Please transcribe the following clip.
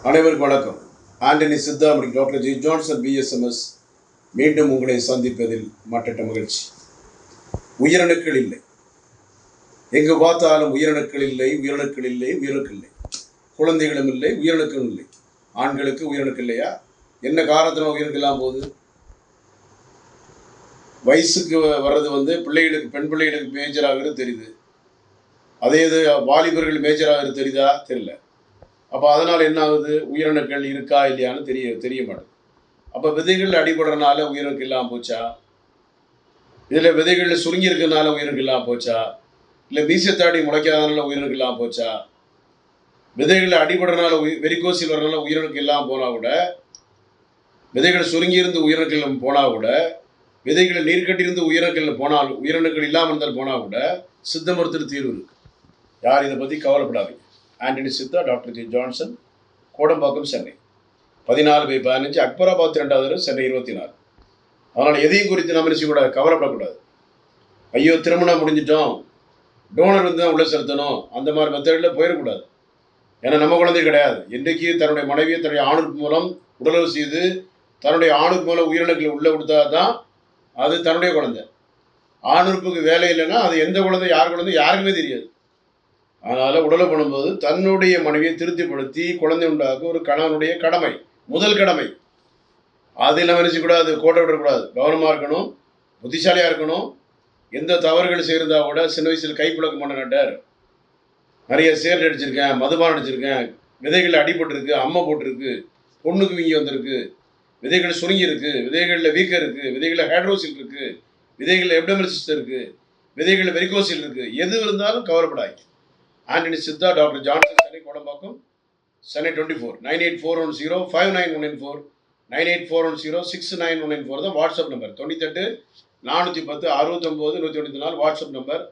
அனைவருக்கும் வணக்கம். Antony Sithamani doctor G Johnson BSMS மீண்டும் உங்களை சந்திப்பதில் மட்டற்ற மகிழ்ச்சி. உயிரணுக்கள் இல்லை, எங்கு பார்த்தாலும் உயிரணுக்கள் இல்லை, உயிரணுக்கள் இல்லை, உயிரணுக்கள் இல்லை. குழந்தைகளும் இல்லை, உயிரணுக்களும் இல்லை. ஆண்களுக்கு உயிரணுக்கள் இல்லையா? என்ன காரணத்தினால் உயிரணுக்கெல்லாம் போகுது? வயசுக்கு வர்றது பிள்ளைகளுக்கு, பெண் பிள்ளைகளுக்கு மேஜராகிறது தெரியுது. அதே இது வாலிபர்கள் மேஜராகிறது தெரியுதா? தெரியல. அப்போ அதனால் என்ன ஆகுது? உயிரணுக்கள் இருக்கா இல்லையான்னு தெரிய மாட்டேது. அப்போ விதைகள் அடிபடுறதுனால உயிரணுக்கள் இல்லாமல் போச்சா? இதில் விதைகளில் சுருங்கி இருக்கிறதுனால உயிரணுக்கள் இல்லாமல் போச்சா? இல்லை மீசத்தாடி முளைக்காதனால உயிரணுக்கள் இல்லாமல் போச்சா? விதைகளில் அடிபடுறதுனால வெரிகோசில் வர்றதுனால உயிரணுக்கள் இல்லாமல் போனால் கூட, விதைகள் சுருங்கி இருந்து உயிரணுக்கள் போனால் கூட, விதைகளில் நீர் கட்டியிருந்து உயிரணுக்கள் இல்லாமல் இருந்தால் போனால் கூட சித்த மருத்துவ தீர்வு இருக்கு. யார் இதை பற்றி கவலைப்படாதீங்க. Antony Siddha, doctor G Johnson, Kodambakkam, Chennai 14/15, Akbarabad 2வது, சென்னை 24. அதனால் எதையும் குறித்து நம்ம கூட கவலைப்படக்கூடாது. ஐயோ திருமணம் முடிஞ்சிட்டோம், டோனர் தான் உள்ள செலுத்தணும், அந்த மாதிரி மெத்தடில் போயிடக்கூடாது. ஏன்னா நம்ம குழந்தை கிடையாது. இன்றைக்கு தன்னுடைய மனைவியை தன்னுடைய ஆணுக்கு மூலம் உடலுறவு செய்து தன்னுடைய ஆணுக்கு மூலம் உயிரினங்களை உள்ளே கொடுத்தா தான் அது தன்னுடைய குழந்தை. ஆணுறுப்புக்கு வேலை இல்லைன்னா அது எந்த குழந்தை, யார் குழந்தை யாருக்குமே தெரியாது. அதனால் உடலை பண்ணும்போது தன்னுடைய மனைவியை திருப்திப்படுத்தி குழந்தை உண்டாக்க ஒரு கணவனுடைய கடமை, முதல் கடமை. அதில் நினைச்சக்கூடாது, கோட்டை விடக்கூடாது, கவனமாக இருக்கணும், புத்திசாலியாக இருக்கணும். எந்த தவறுகள் செய்கிறதா கூட சின்ன வயசில் கைப்புழக்க பண்ண நட்டார், நிறைய சேர் அடிச்சிருக்கேன், மதுபானம் அடிச்சிருக்கேன், விதைகளில் அடிபட்டுருக்கு, அம்மை போட்டிருக்கு, பொண்ணுக்கு வீங்கி வந்திருக்கு, விதைகள் சுருங்கி இருக்குது, விதைகளில் வீக்கம் இருக்குது, விதைகளில் ஹைட்ரோசில் இருக்குது, விதைகளில் எப்டமெசிஸ் இருக்குது, விதைகளில் வெரிகோசில் இருக்குது. எது இருந்தாலும் கவலைப்படாது. Antony Siddha, doctor Johnson, Chennai, Kodambakkam, Chennai 24. 9841059194, 9841069194 தான் வாட்ஸ்அப் நம்பர். 98 410 69 194 WhatsApp number.